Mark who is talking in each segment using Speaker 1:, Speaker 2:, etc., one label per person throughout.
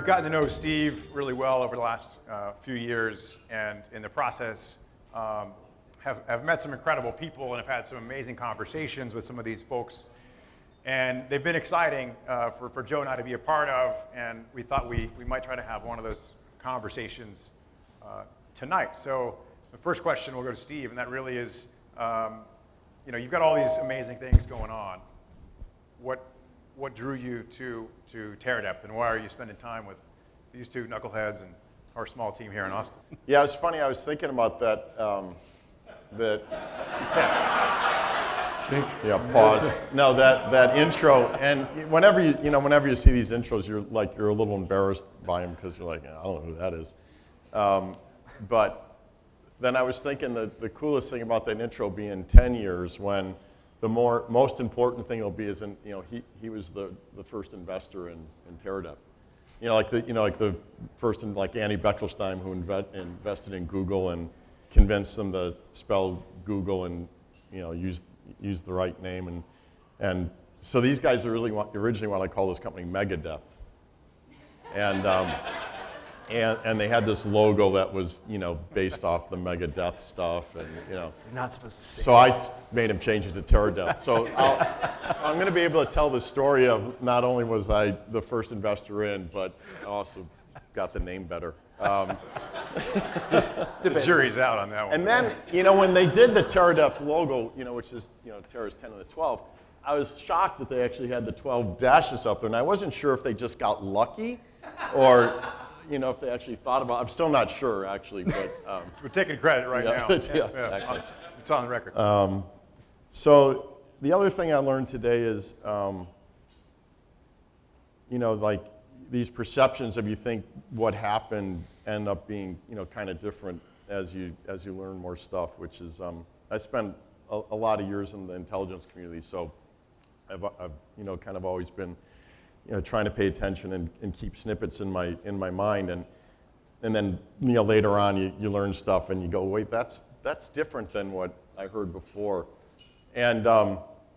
Speaker 1: we've gotten to know Steve really well over the last few years, and in the process have met some incredible people and have had some amazing conversations with some of these folks. And they've been exciting for Joe and I to be a part of, and we thought we might try to have one of those conversations tonight. So the first question will go to Steve, and that really is, you've got all these amazing things going on. What drew you to Teradepth, and why are you spending time with these two knuckleheads and our small team here in Austin?
Speaker 2: Yeah, it's funny. I was thinking about that. Yeah, pause. No, that intro, and whenever you see these intros, you're a little embarrassed by them because you're like, I don't know who that is. But then I was thinking that the coolest thing about that intro being 10 years, when the most important thing will be is, he was the first investor in Terradepth. Like the first, like Annie Bechtolsheim, who invested in Google and convinced them to spell Google and use the right name, and so these guys originally wanted to call this company Megadepth, and they had this logo that was based off the Megadeth stuff, and
Speaker 3: You're not supposed to say.
Speaker 2: So I made him change it to Terradepth. So I'm going to be able to tell the story of not only was I the first investor in, but I also got the name better.
Speaker 1: The jury's out on that one.
Speaker 2: And then, when they did the Terradepth logo, which is, Terra's 10 and the 12, I was shocked that they actually had the 12 dashes up there. And I wasn't sure if they just got lucky or, if they actually thought about it. I'm still not sure, actually. But
Speaker 1: we're taking credit right now.
Speaker 2: Yeah, exactly.
Speaker 1: It's on the record.
Speaker 2: So the other thing I learned today is, like these perceptions of you think what happened end up being, kind of different as you learn more stuff, which is, I spent a lot of years in the intelligence community, so I've kind of always been, trying to pay attention and keep snippets in my mind, and then, later on you learn stuff and you go, wait, that's different than what I heard before. And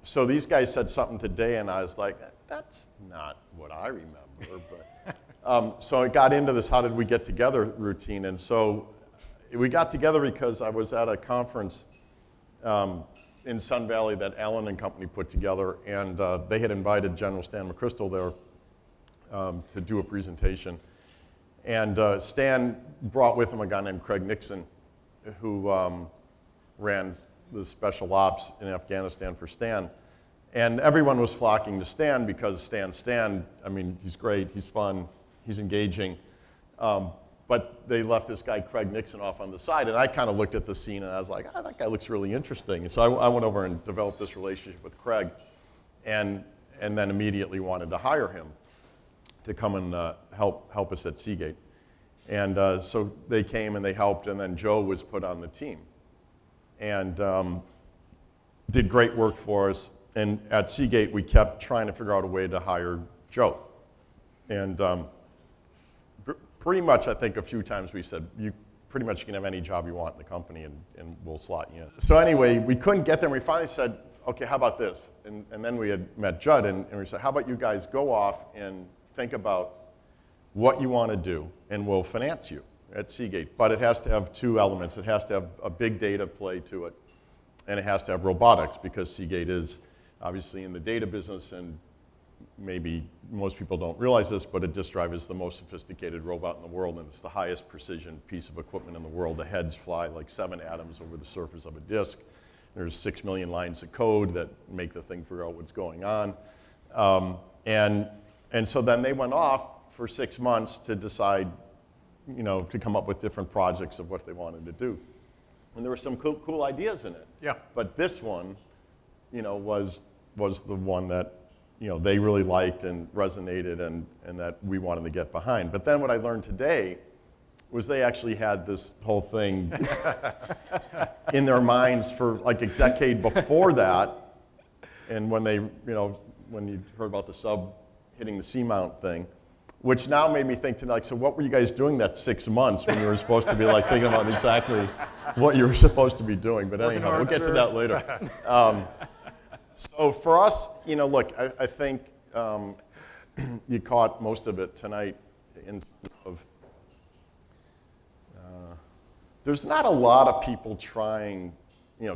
Speaker 2: so these guys said something today, and I was like, that's not what I remember. But so I got into this how did we get together routine, and so we got together because I was at a conference in Sun Valley that Allen and Company put together, and they had invited General Stan McChrystal there to do a presentation. And Stan brought with him a guy named Craig Nixon, who ran the special ops in Afghanistan for Stan. And everyone was flocking to Stan because Stan, I mean, he's great, he's fun, he's engaging. But they left this guy, Craig Nixon, off on the side. And I kind of looked at the scene and I was like, that guy looks really interesting. And so I went over and developed this relationship with Craig, and then immediately wanted to hire him to come and help us at Seagate. And so they came and they helped, and then Joe was put on the team. And did great work for us. And at Seagate, we kept trying to figure out a way to hire Joe. And pretty much, I think a few times we said, you pretty much can have any job you want in the company, and we'll slot you in. So anyway, we couldn't get there, and we finally said, okay, how about this? And then we had met Judd, and we said, how about you guys go off and think about what you want to do, and we'll finance you at Seagate. But it has to have two elements. It has to have a big data play to it, and it has to have robotics, because Seagate is obviously in the data business, and maybe most people don't realize this, but a disk drive is the most sophisticated robot in the world, and it's the highest precision piece of equipment in the world. The heads fly like 7 atoms over the surface of a disk. There's 6 million lines of code that make the thing figure out what's going on. And so then they went off for 6 months to decide, to come up with different projects of what they wanted to do. And there were some cool ideas in it.
Speaker 1: Yeah.
Speaker 2: But this one, was the one that, they really liked and resonated, and that we wanted to get behind. But then what I learned today was they actually had this whole thing in their minds for like a decade before that. And when they, when you heard about the sub hitting the C-mount thing, which now made me think tonight, so what were you guys doing that 6 months when you were supposed to be like thinking about exactly what you were supposed to be tonight? But anyhow, we'll get to that later. So for us, look, I think you caught most of it tonight, in terms of, there's not a lot of people trying,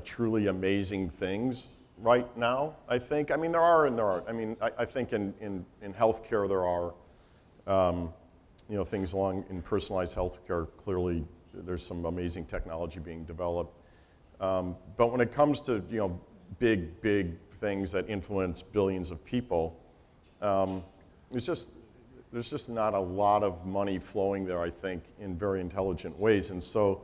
Speaker 2: truly amazing things right now, I think. I mean, there are and there aren't. I mean, I think in healthcare there are, things along in personalized healthcare. Clearly, there's some amazing technology being developed. But when it comes to, big things that influence billions of people, there's just not a lot of money flowing there, I think, in very intelligent ways. And so,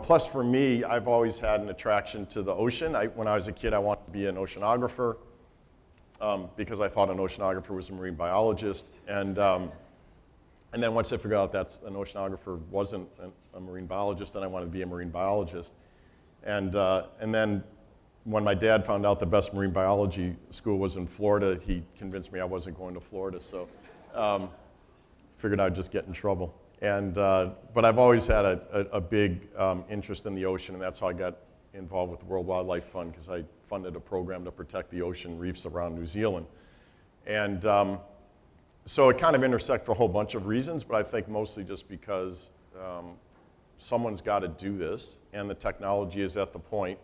Speaker 2: plus for me, I've always had an attraction to the ocean. When I was a kid, I wanted to be an oceanographer because I thought an oceanographer was a marine biologist. And then once I figured out that an oceanographer wasn't a marine biologist, then I wanted to be a marine biologist. And then when my dad found out the best marine biology school was in Florida, he convinced me I wasn't going to Florida. So figured I'd just get in trouble. And, but I've always had a big interest in the ocean, and that's how I got involved with the World Wildlife Fund, because I funded a program to protect the ocean reefs around New Zealand. And so it kind of intersects for a whole bunch of reasons, but I think mostly just because someone's got to do this, and the technology is at the point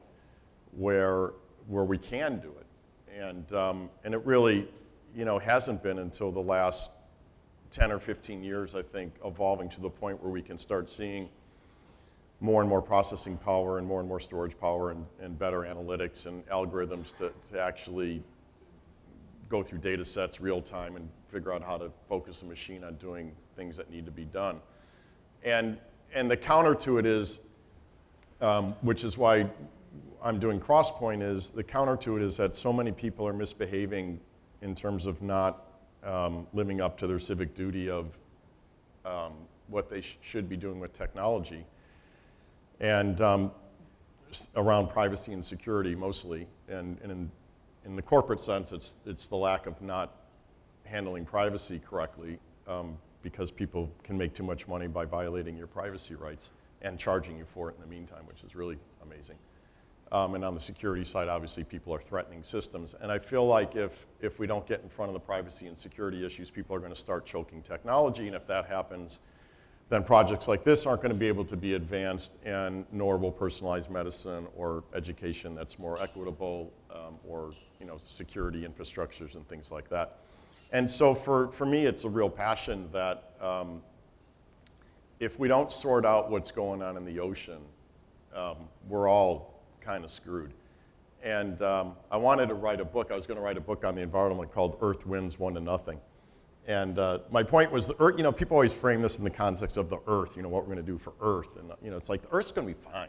Speaker 2: where we can do it. And it really, hasn't been until the last 10 or 15 years, I think, evolving to the point where we can start seeing more and more processing power and more storage power and better analytics and algorithms to actually go through data sets real time and figure out how to focus a machine on doing things that need to be done. And the counter to it is, which is why I'm doing Crosspoint, is the counter to it is that so many people are misbehaving in terms of not living up to their civic duty of what they should be doing with technology. And around privacy and security mostly. And in the corporate sense, it's the lack of not handling privacy correctly because people can make too much money by violating your privacy rights and charging you for it in the meantime, which is really amazing. And on the security side, obviously, people are threatening systems. And I feel like if we don't get in front of the privacy and security issues, people are going to start choking technology. And if that happens, then projects like this aren't going to be able to be advanced, and nor will personalized medicine or education that's more equitable, or security infrastructures and things like that. And so for me, it's a real passion that if we don't sort out what's going on in the ocean, we're all kind of screwed. And I wanted to write a book. I was going to write a book on the environment called Earth Wins 1-0. And my point was, the Earth, people always frame this in the context of the Earth, what we're going to do for Earth. And it's like the Earth's going to be fine.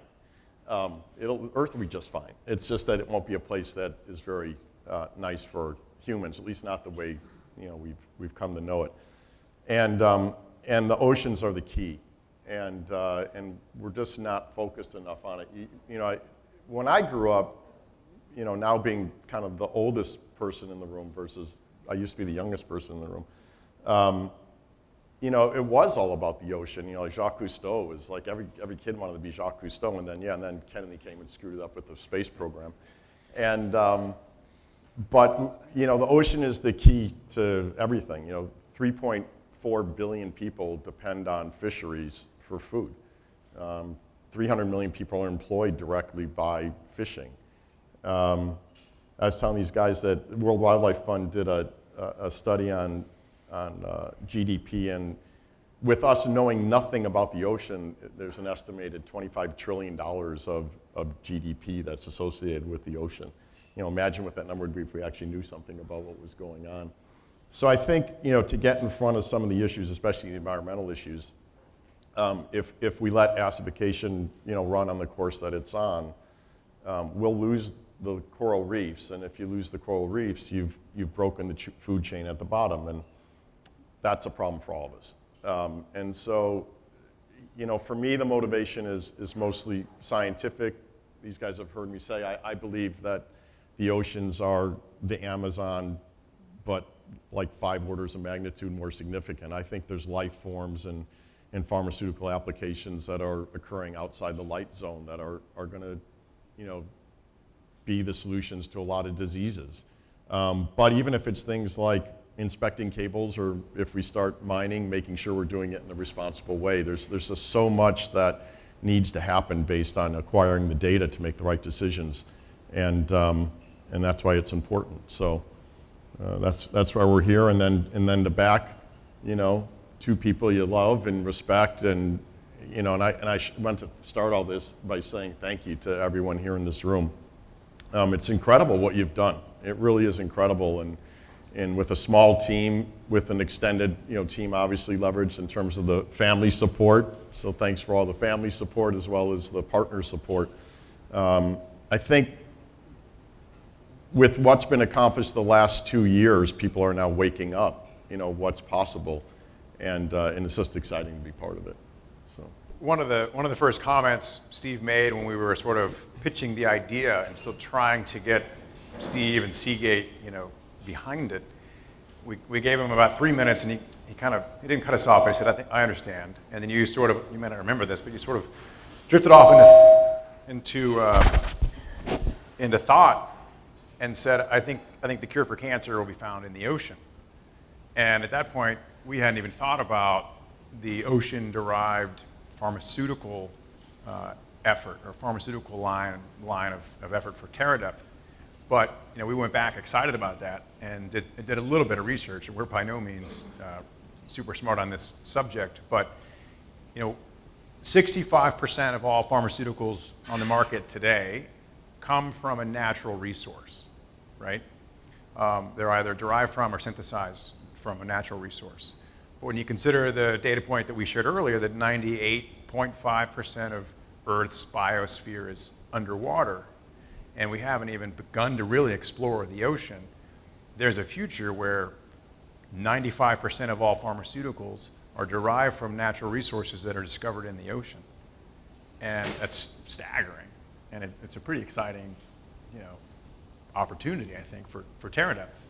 Speaker 2: Earth will be just fine. It's just that it won't be a place that is very nice for humans, at least not the way we've come to know it. And the oceans are the key. And we're just not focused enough on it. When I grew up, now being kind of the oldest person in the room versus I used to be the youngest person in the room, it was all about the ocean. Jacques Cousteau was like every kid wanted to be Jacques Cousteau, and then Kennedy came and screwed it up with the space program. And but the ocean is the key to everything. 3.4 billion people depend on fisheries for food. 300 million people are employed directly by fishing. I was telling these guys that the World Wildlife Fund did a study on GDP, and with us knowing nothing about the ocean, there's an estimated $25 trillion of GDP that's associated with the ocean. Imagine what that number would be if we actually knew something about what was going on. So I think, to get in front of some of the issues, especially the environmental issues, if we let acidification, run on the course that it's on, we'll lose the coral reefs, and if you lose the coral reefs, you've broken the food chain at the bottom, and that's a problem for all of us. And so, for me, the motivation is mostly scientific. These guys have heard me say, I believe that the oceans are the Amazon, but like 5 orders of magnitude more significant. I think there's life forms and pharmaceutical applications that are occurring outside the light zone that are going to, be the solutions to a lot of diseases. But even if it's things like inspecting cables, or if we start mining, making sure we're doing it in a responsible way. There's just so much that needs to happen based on acquiring the data to make the right decisions, and that's why it's important. So that's why we're here, and then to back, two people you love and respect, and I want to start all this by saying thank you to everyone here in this room. It's incredible what you've done. It really is incredible, and with a small team, with an extended team obviously leveraged in terms of the family support. So thanks for all the family support as well as the partner support. I think with what's been accomplished the last 2 years, people are now waking up, what's possible, and it's just exciting to be part of it. So
Speaker 1: one of the first comments Steve made when we were sort of pitching the idea and still trying to get Steve and Seagate, behind it, we gave him about 3 minutes, and he didn't cut us off, but he said, I understand. And then you may not remember this, but you sort of drifted off into thought and said, I think the cure for cancer will be found in the ocean. And at that point, we hadn't even thought about the ocean-derived pharmaceutical effort, or pharmaceutical line of effort for Terradepth. But we went back excited about that and did a little bit of research, and we're by no means super smart on this subject, but 65% of all pharmaceuticals on the market today come from a natural resource, right? They're either derived from or synthesized from a natural resource. But when you consider the data point that we shared earlier, that 98.5% of Earth's biosphere is underwater, and we haven't even begun to really explore the ocean, there's a future where 95% of all pharmaceuticals are derived from natural resources that are discovered in the ocean. And that's staggering. And it's a pretty exciting, opportunity, I think, for Teradepth.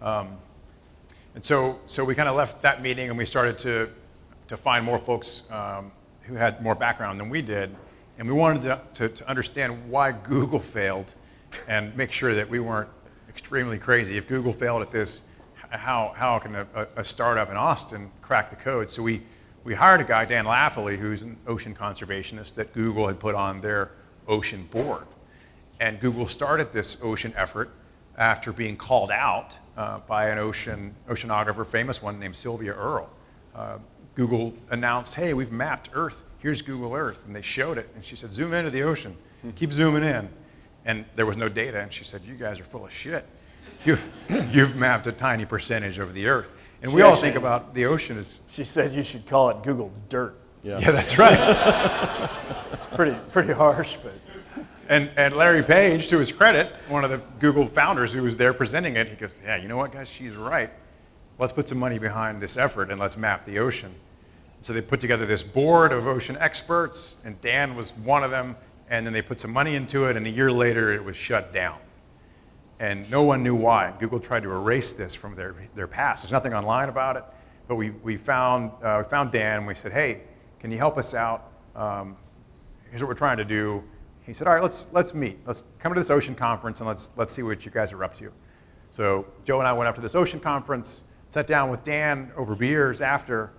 Speaker 1: And so we kind of left that meeting, and we started to find more folks who had more background than we did. And we wanted to understand why Google failed and make sure that we weren't extremely crazy. If Google failed at this, how can a startup in Austin crack the code? So we hired a guy, Dan Lafferty, who's an ocean conservationist that Google had put on their ocean board. And Google started this ocean effort after being called out by an oceanographer, famous one named Sylvia Earle. Google announced, hey, we've mapped Earth. Here's Google Earth. And they showed it. And she said, zoom into the ocean. Keep zooming in. And there was no data. And she said, you guys are full of shit. You've mapped a tiny percentage of the Earth. And we all think about the ocean as...
Speaker 3: She said you should call it Google Dirt.
Speaker 2: Yeah,
Speaker 1: that's right.
Speaker 3: Pretty harsh, but...
Speaker 1: And Larry Page, to his credit, one of the Google founders who was there presenting it, he goes, yeah, you know what, guys, she's right. Let's put some money behind this effort and let's map the ocean. So they put together this board of ocean experts, and Dan was one of them, and then they put some money into it, and a year later it was shut down. And no one knew why. Google tried to erase this from their past. There's nothing online about it, but we found Dan, and we said, hey, can you help us out? Here's what we're trying to do. He said, all right, let's meet. Let's come to this ocean conference, and let's see what you guys are up to. So Joe and I went up to this ocean conference, sat down with Dan over beers after,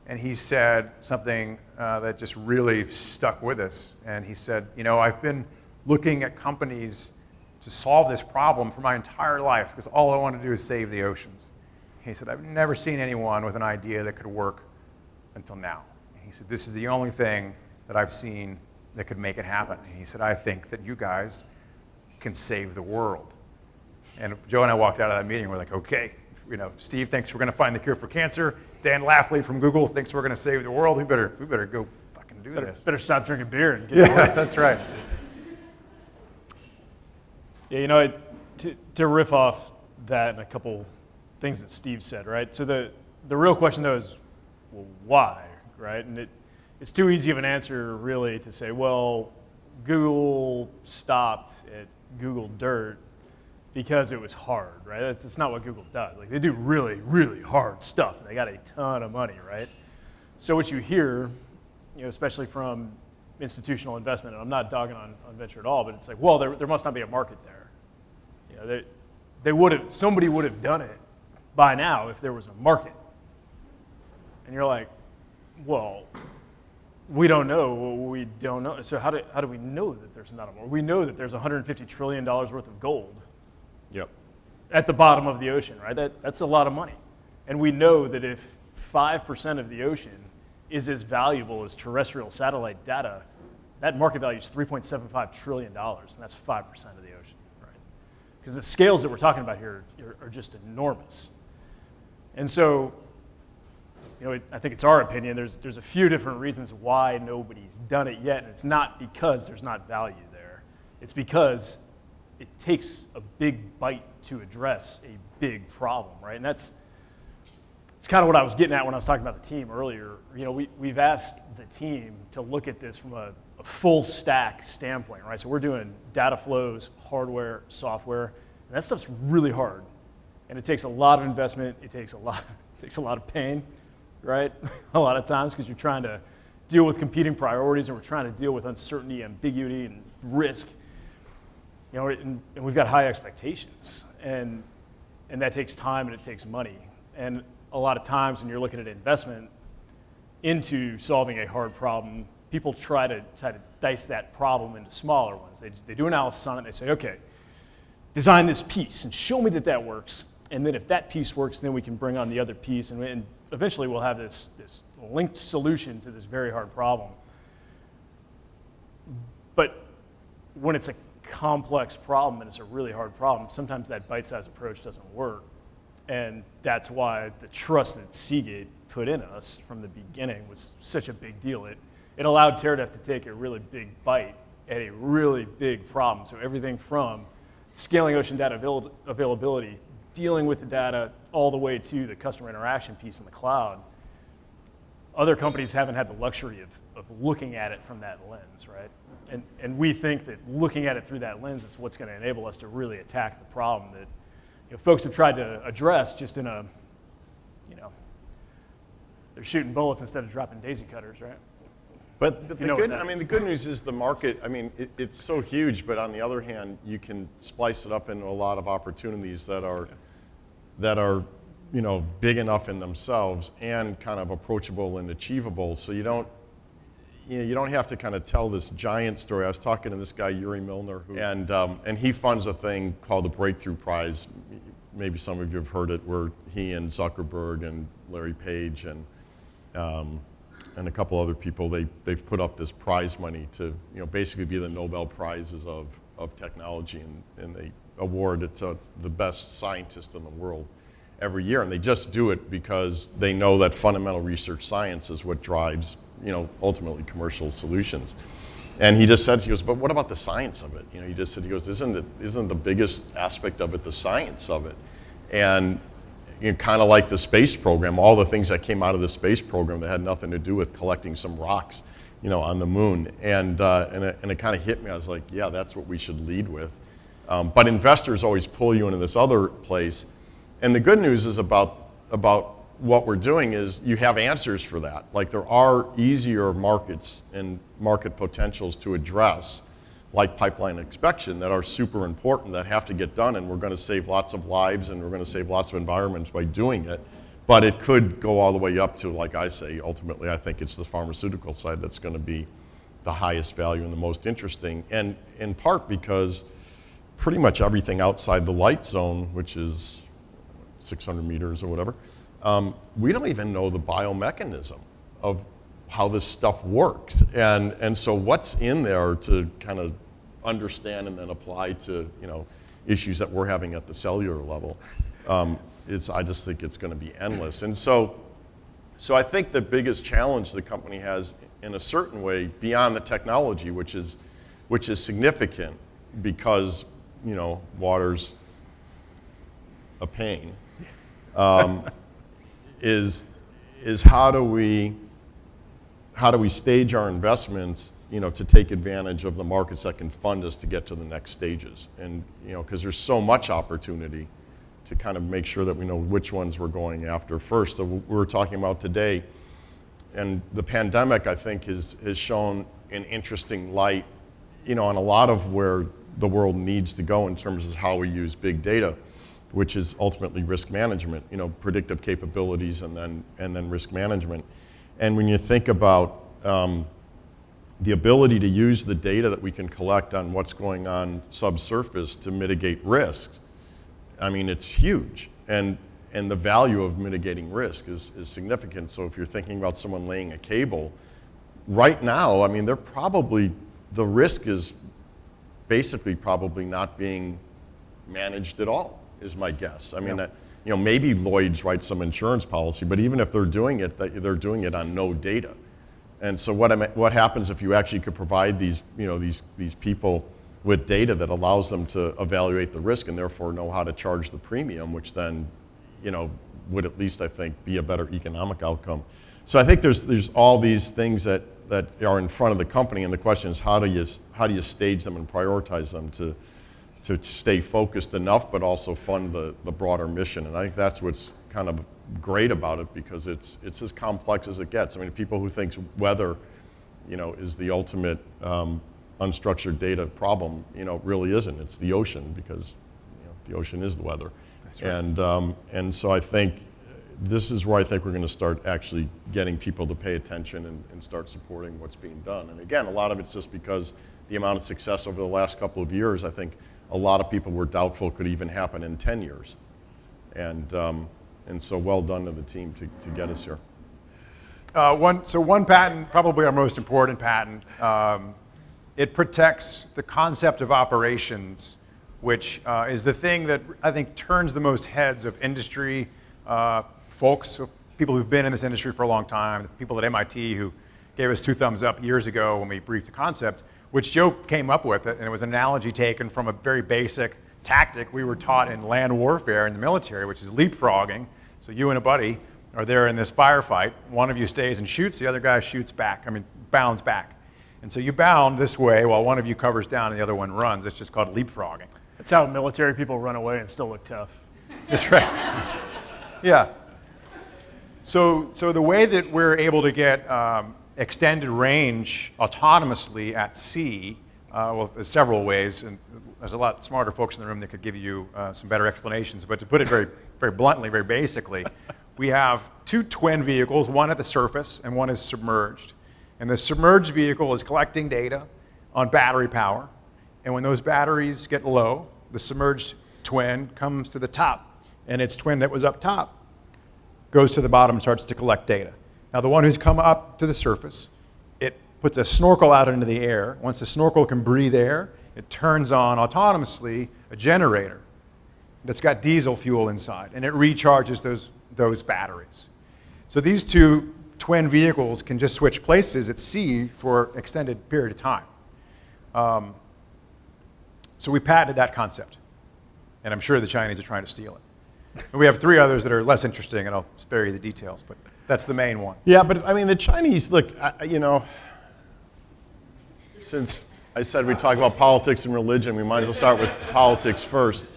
Speaker 1: and he said something that just really stuck with us. And he said, I've been looking at companies to solve this problem for my entire life because all I want to do is save the oceans. He said, I've never seen anyone with an idea that could work until now. And he said, this is the only thing that I've seen that could make it happen. And he said, I think that you guys can save the world. And Joe and I walked out of that meeting, we're like, okay, Steve thinks we're going to find the cure for cancer. Dan Lafferty from Google thinks we're going to save the world. We better go fucking do this.
Speaker 3: Better stop drinking beer and get to work.
Speaker 1: That's right.
Speaker 3: Yeah, to riff off that and a couple things that Steve said, right? So the real question though is, well, why, right? And it's too easy of an answer really to say, well, Google stopped at Google Dirt because it was hard, right? That's not what Google does. Like, they do really, really hard stuff. They got a ton of money, right? So what you hear, especially from institutional investment, and I'm not dogging on venture at all, but it's like, well, there must not be a market there. Somebody would have done it by now if there was a market. And you're like, well, we don't know what we don't know. So how do we know that there's not a market? We know that there's $150 trillion worth of gold
Speaker 2: Yep.
Speaker 3: at the bottom of the ocean, right? That's a lot of money. And we know that if 5% of the ocean is as valuable as terrestrial satellite data, that market value is $3.75 trillion, and that's 5% of the ocean, right? Because the scales that we're talking about here are just enormous. And so, I think it's our opinion, there's a few different reasons why nobody's done it yet, and it's not because there's not value there. It's because it takes a big bite to address a big problem, right? And it's kind of what I was getting at when I was talking about the team earlier. We've asked the team to look at this from a full stack standpoint, right? So we're doing data flows, hardware, software, and that stuff's really hard. And it takes a lot of investment, it takes a lot of pain, right? A lot of times, because you're trying to deal with competing priorities, and we're trying to deal with uncertainty, ambiguity, and risk. And we've got high expectations, and that takes time and it takes money. And a lot of times when you're looking at investment into solving a hard problem, people try to dice that problem into smaller ones. They do analysis on it, and they say, okay, design this piece and show me that works. And then if that piece works, then we can bring on the other piece, and eventually we'll have this linked solution to this very hard problem. But when it's a complex problem and it's a really hard problem, sometimes that bite-sized approach doesn't work. And that's why the trust that Seagate put in us from the beginning was such a big deal. It allowed Teradepth to take a really big bite at a really big problem. So everything from scaling ocean data availability, dealing with the data, all the way to the customer interaction piece in the cloud. Other companies haven't had the luxury of looking at it from that lens, right? And we think that looking at it through that lens is what's going to enable us to really attack the problem that folks have tried to address just in a, they're shooting bullets instead of dropping daisy cutters, right?
Speaker 2: But the good news is the market, it's so huge, but on the other hand, you can splice it up into a lot of opportunities that are big enough in themselves and kind of approachable and achievable. So you don't have to kind of tell this giant story. I was talking to this guy, Yuri Milner, and he funds a thing called the Breakthrough Prize. Maybe some of you have heard it, where he and Zuckerberg and Larry Page and a couple other people, they've put up this prize money to basically be the Nobel Prizes of technology, and they award it to the best scientist in the world every year. And they just do it because they know that fundamental research science is what drives ultimately commercial solutions. And he just said, he goes, but what about the science of it? He just said, he goes, isn't the biggest aspect of it the science of it? And kind of like the space program, all the things that came out of the space program that had nothing to do with collecting some rocks, on the moon. And it kind of hit me. I was like, yeah, that's what we should lead with. But investors always pull you into this other place. And the good news is about what we're doing is you have answers for that. Like, there are easier markets and market potentials to address, like pipeline inspection, that are super important, that have to get done, and we're going to save lots of lives and we're going to save lots of environments by doing it. But it could go all the way up to, like I say, ultimately I think it's the pharmaceutical side that's going to be the highest value and the most interesting, and in part because pretty much everything outside the light zone, which is 600 meters or whatever, we don't even know the biomechanism of how this stuff works. And so what's in there to kind of understand and then apply to issues that we're having at the cellular level, I just think it's going to be endless. And so I think the biggest challenge the company has, in a certain way, beyond the technology, which is significant because water's a pain, is how do we stage our investments, to take advantage of the markets that can fund us to get to the next stages, and because there's so much opportunity to kind of make sure that we know which ones we're going after first. So we were talking about today, and the pandemic, I think, has shown an interesting light, on a lot of where the world needs to go in terms of how we use big data. which is ultimately risk management, predictive capabilities and then risk management. And when you think about the ability to use the data that we can collect on what's going on subsurface to mitigate risks, I mean, it's huge. And the value of mitigating risk is significant. So if you're thinking about someone laying a cable, right now, I mean, the risk is basically probably not being managed at all, is my guess. I mean, maybe Lloyd's writes some insurance policy, but even if they're doing it, they're doing it on no data. And so what happens if you actually could provide these people with data that allows them to evaluate the risk and therefore know how to charge the premium, which then, would at least, I think, be a better economic outcome. So I think there's all these things that are in front of the company, and the question is how do you stage them and prioritize them to stay focused enough, but also fund the broader mission. And I think that's what's kind of great about it, because it's as complex as it gets. I mean, people who think weather, is the ultimate unstructured data problem, really isn't. It's the ocean, because the ocean is the weather. That's right. And so I think this is where I think we're going to start actually getting people to pay attention and start supporting what's being done. And again, a lot of it's just because the amount of success over the last couple of years, I think a lot of people were doubtful could even happen in 10 years. And so well done to the team to get us here.
Speaker 1: One patent, probably our most important patent, it protects the concept of operations, which is the thing that I think turns the most heads of industry folks, so people who've been in this industry for a long time, the people at MIT who gave us 2 thumbs up years ago when we briefed the concept, which Joe came up with, and it was an analogy taken from a very basic tactic we were taught in land warfare in the military, which is leapfrogging. So you and a buddy are there in this firefight. One of you stays and shoots, the other guy bounds back. And so you bound this way while one of you covers down and the other one runs. It's just called leapfrogging.
Speaker 3: That's how military people run away and still look tough.
Speaker 1: That's right. Yeah. So the way that we're able to get extended range autonomously at sea, well, there's several ways, and there's a lot smarter folks in the room that could give you some better explanations. But to put it very, very bluntly, very basically, we have 2 twin vehicles, one at the surface and one is submerged. And the submerged vehicle is collecting data on battery power. And when those batteries get low, the submerged twin comes to the top, and its twin that was up top goes to the bottom and starts to collect data. Now, the one who's come up to the surface, it puts a snorkel out into the air. Once the snorkel can breathe air, it turns on autonomously a generator that's got diesel fuel inside, and it recharges those batteries. So these 2 twin vehicles can just switch places at sea for an extended period of time. So we patented that concept, and I'm sure the Chinese are trying to steal it. And we have 3 others that are less interesting, and I'll spare you the details, but that's the main one.
Speaker 2: Yeah, but I mean, the Chinese, look, since I said we talk about politics and religion, we might as well start with politics first.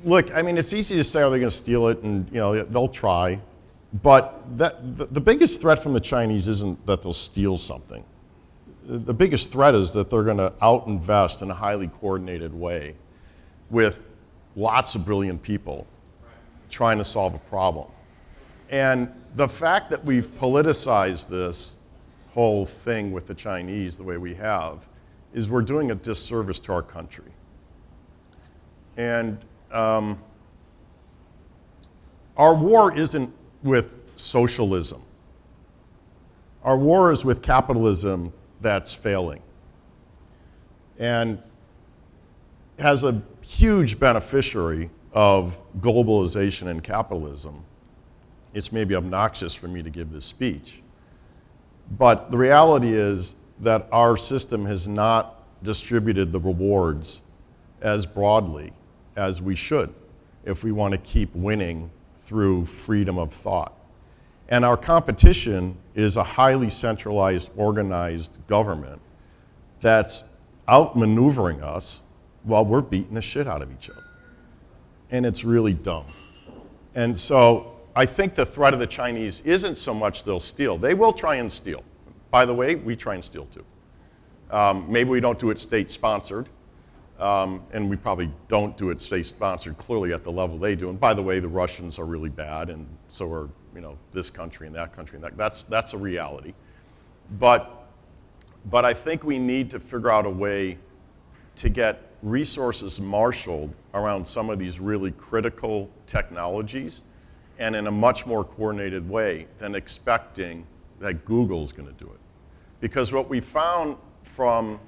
Speaker 2: Look, I mean, it's easy to say, are they going to steal it? And, they'll try. But the biggest threat from the Chinese isn't that they'll steal something. The biggest threat is that they're going to out-invest in a highly coordinated way with lots of brilliant people trying to solve a problem. And the fact that we've politicized this whole thing with the Chinese the way we have is we're doing a disservice to our country. And our war isn't with socialism. Our war is with capitalism that's failing and has a huge beneficiary of globalization and capitalism. It's maybe obnoxious for me to give this speech, but the reality is that our system has not distributed the rewards as broadly as we should if we want to keep winning through freedom of thought. And our competition is a highly centralized, organized government that's outmaneuvering us while we're beating the shit out of each other. And it's really dumb. And so I think the threat of the Chinese isn't so much they'll steal. They will try and steal. By the way, we try and steal too. Maybe we don't do it state-sponsored, And we probably don't do it state-sponsored clearly at the level they do. And by the way, the Russians are really bad, and so are this country and that country, and that's a reality. But I think we need to figure out a way to get resources marshaled around some of these really critical technologies, and in a much more coordinated way than expecting that Google's going to do it. Because what we found from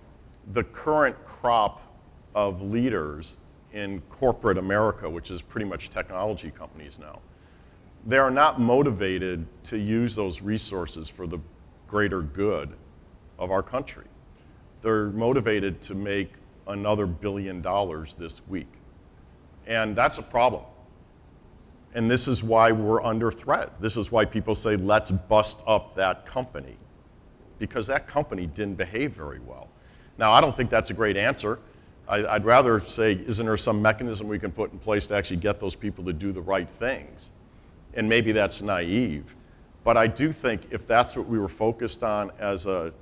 Speaker 2: the current crop of leaders in corporate America, which is pretty much technology companies now, they are not motivated to use those resources for the greater good of our country. They're motivated to make another $1 billion this week. And that's a problem. And this is why we're under threat. This is why people say, let's bust up that company, because that company didn't behave very well. Now, I don't think that's a great answer. I'd rather say, isn't there some mechanism we can put in place to actually get those people to do the right things? And maybe that's naive. But I do think if that's what we were focused on as a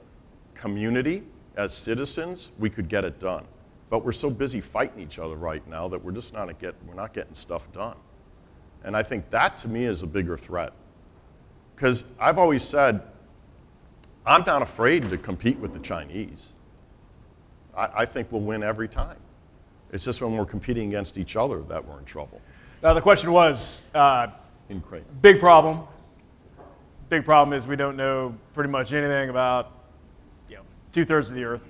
Speaker 2: community, as citizens, we could get it done. But we're so busy fighting each other right now that we're just not getting stuff done. And I think that, to me, is a bigger threat. Because I've always said, I'm not afraid to compete with the Chinese. I think we'll win every time. It's just when we're competing against each other that we're in trouble.
Speaker 3: Now, the question was,
Speaker 2: In Creighton.
Speaker 3: big problem. Big problem is we don't know pretty much anything about 2/3 of the earth.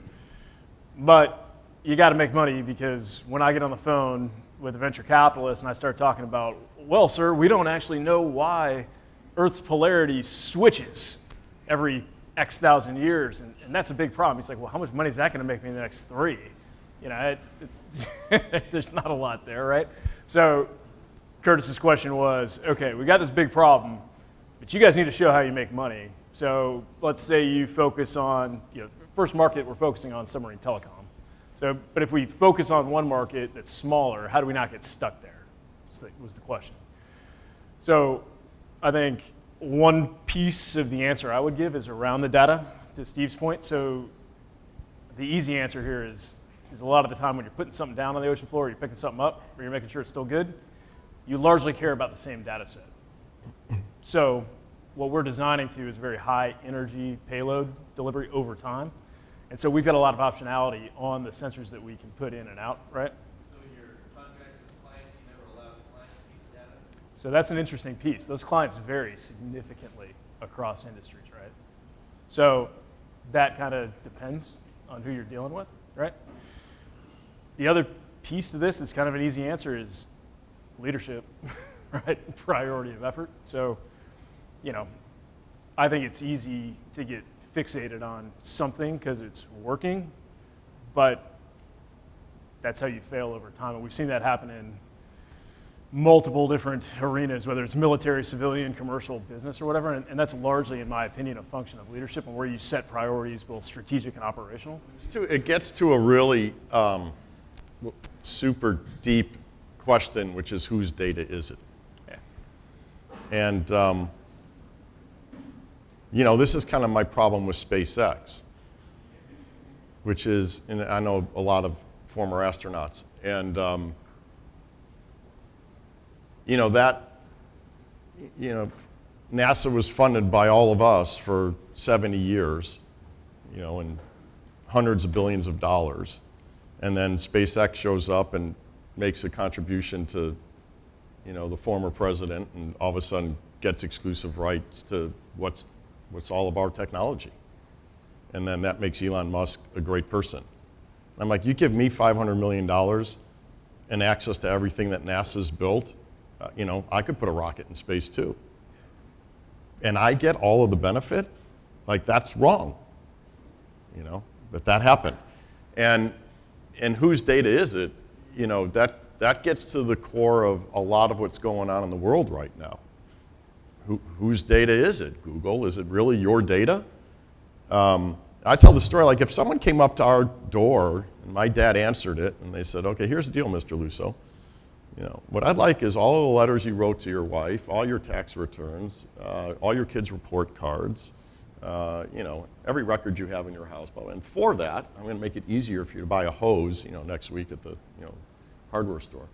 Speaker 3: But you got to make money, because when I get on the phone with a venture capitalist and I start talking about, well, sir, we don't actually know why Earth's polarity switches every X thousand years, and that's a big problem. He's like, well, how much money is that going to make me in the next 3? There's not a lot there, right? So Curtis's question was, okay, we got this big problem, but you guys need to show how you make money. So let's say you focus on, first market we're focusing on submarine telecom. But if we focus on one market that's smaller, how do we not get stuck there? Was the question. So I think one piece of the answer I would give is around the data, to Steve's point. So the easy answer here is a lot of the time when you're putting something down on the ocean floor, or you're picking something up, or you're making sure it's still good, you largely care about the same data set. So what we're designing to is very high energy payload delivery over time. And so we've got a lot of optionality on the sensors that we can put in and out, right?
Speaker 4: So in your contracts with clients, you never allow the client to keep the data?
Speaker 3: So that's an interesting piece. Those clients vary significantly across industries, right? So that kind of depends on who you're dealing with, right? The other piece to this is kind of an easy answer is leadership, right? Priority of effort. So, I think it's easy to get fixated on something because it's working, but that's how you fail over time. And we've seen that happen in multiple different arenas, whether it's military, civilian, commercial, business, or whatever. And that's largely, in my opinion, a function of leadership and where you set priorities, both strategic and operational.
Speaker 2: It gets to a really super deep question, which is whose data is it?
Speaker 3: Yeah.
Speaker 2: And this is kind of my problem with SpaceX, which is, and I know a lot of former astronauts, and NASA was funded by all of us for 70 years, and hundreds of billions of dollars, and then SpaceX shows up and makes a contribution to, the former president, and all of a sudden gets exclusive rights to what's all of our technology. And then that makes Elon Musk a great person. I'm like, you give me $500 million and access to everything that NASA's built, I could put a rocket in space too. And I get all of the benefit? Like, that's wrong, but that happened. And whose data is it? That gets to the core of a lot of what's going on in the world right now. Whose data is it? Google? Is it really your data? I tell the story, like if someone came up to our door and my dad answered it and they said, okay, here's the deal, Mr. Lusso. What I'd like is all the letters you wrote to your wife, all your tax returns, all your kids' report cards, every record you have in your house. And for that, I'm going to make it easier for you to buy a hose, next week at the, hardware store.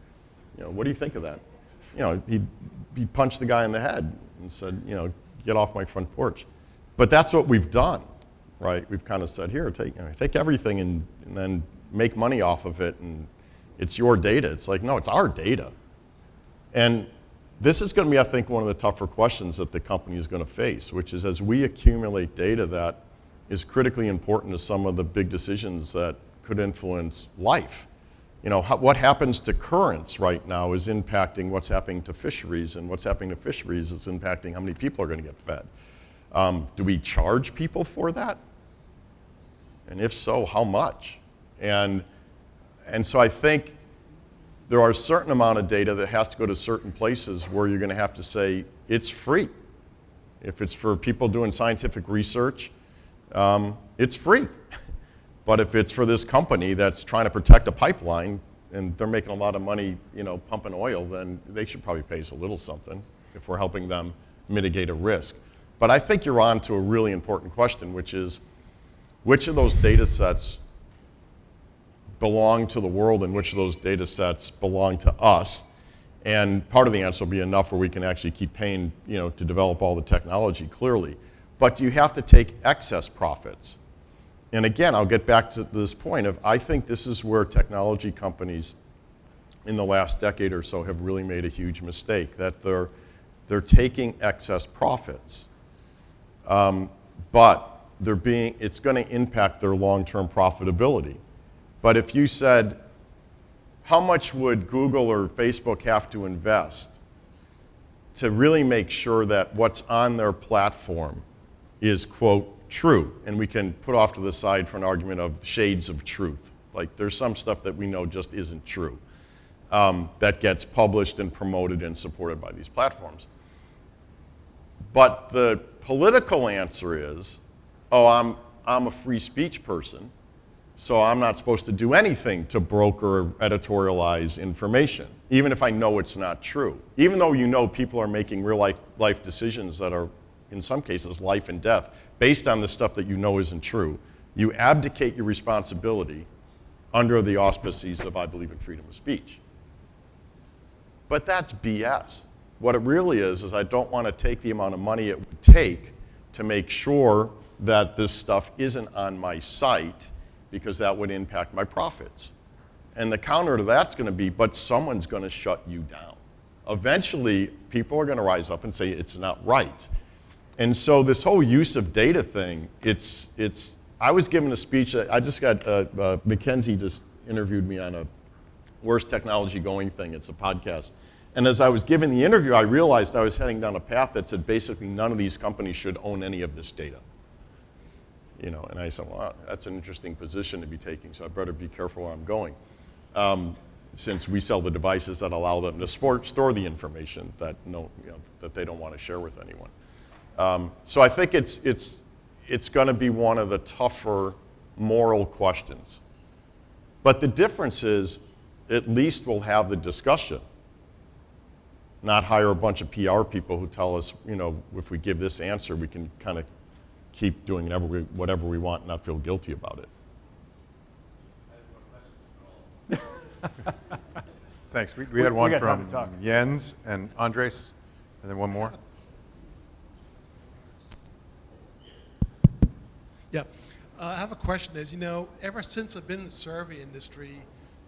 Speaker 2: What do you think of that? He punched the guy in the head and said, get off my front porch. But that's what we've done, right? We've kind of said, here, take everything and then make money off of it, and it's your data. It's like, no, it's our data. And this is going to be, I think, one of the tougher questions that the company is going to face, which is as we accumulate data that is critically important to some of the big decisions that could influence life. What happens to currents right now is impacting what's happening to fisheries, and what's happening to fisheries is impacting how many people are going to get fed. Do we charge people for that? And if so, how much? And so I think there are a certain amount of data that has to go to certain places where you're going to have to say it's free. If it's for people doing scientific research, it's free. But if it's for this company that's trying to protect a pipeline and they're making a lot of money, pumping oil, then they should probably pay us a little something if we're helping them mitigate a risk. But I think you're on to a really important question, which is which of those data sets belong to the world and which of those data sets belong to us. And part of the answer will be enough where we can actually keep paying, to develop all the technology clearly. But you have to take excess profits. And again, I'll get back to this point of I think this is where technology companies in the last decade or so have really made a huge mistake, that they're taking excess profits. But it's going to impact their long-term profitability. But if you said, how much would Google or Facebook have to invest to really make sure that what's on their platform is, quote, true? And we can put off to the side for an argument of shades of truth. Like there's some stuff that we know just isn't true that gets published and promoted and supported by these platforms. But the political answer is, I'm a free speech person, so I'm not supposed to do anything to broker or editorialize information, even if I know it's not true. Even though people are making real life decisions that are, in some cases, life and death, based on the stuff that you know isn't true, you abdicate your responsibility under the auspices of I believe in freedom of speech. But that's BS. What it really is I don't want to take the amount of money it would take to make sure that this stuff isn't on my site, because that would impact my profits. And the counter to that's going to be, but someone's going to shut you down. Eventually, people are going to rise up and say it's not right. And so this whole use of data thing, I was given a speech, I just got, Mackenzie just interviewed me on a Worst Technology Going thing, it's a podcast. And as I was giving the interview, I realized I was heading down a path that said basically none of these companies should own any of this data. And I said, well, that's an interesting position to be taking, so I better be careful where I'm going. Since we sell the devices that allow them to store the information that that they don't want to share with anyone. So I think it's going to be one of the tougher moral questions. But the difference is, at least we'll have the discussion, not hire a bunch of PR people who tell us, if we give this answer, we can kind of keep doing whatever we want and not feel guilty about it.
Speaker 1: Thanks. We had one
Speaker 3: got time
Speaker 1: from
Speaker 3: to talk.
Speaker 1: Jens and Andres, and then one more.
Speaker 5: Yeah. I have a question ever since I've been in the survey industry,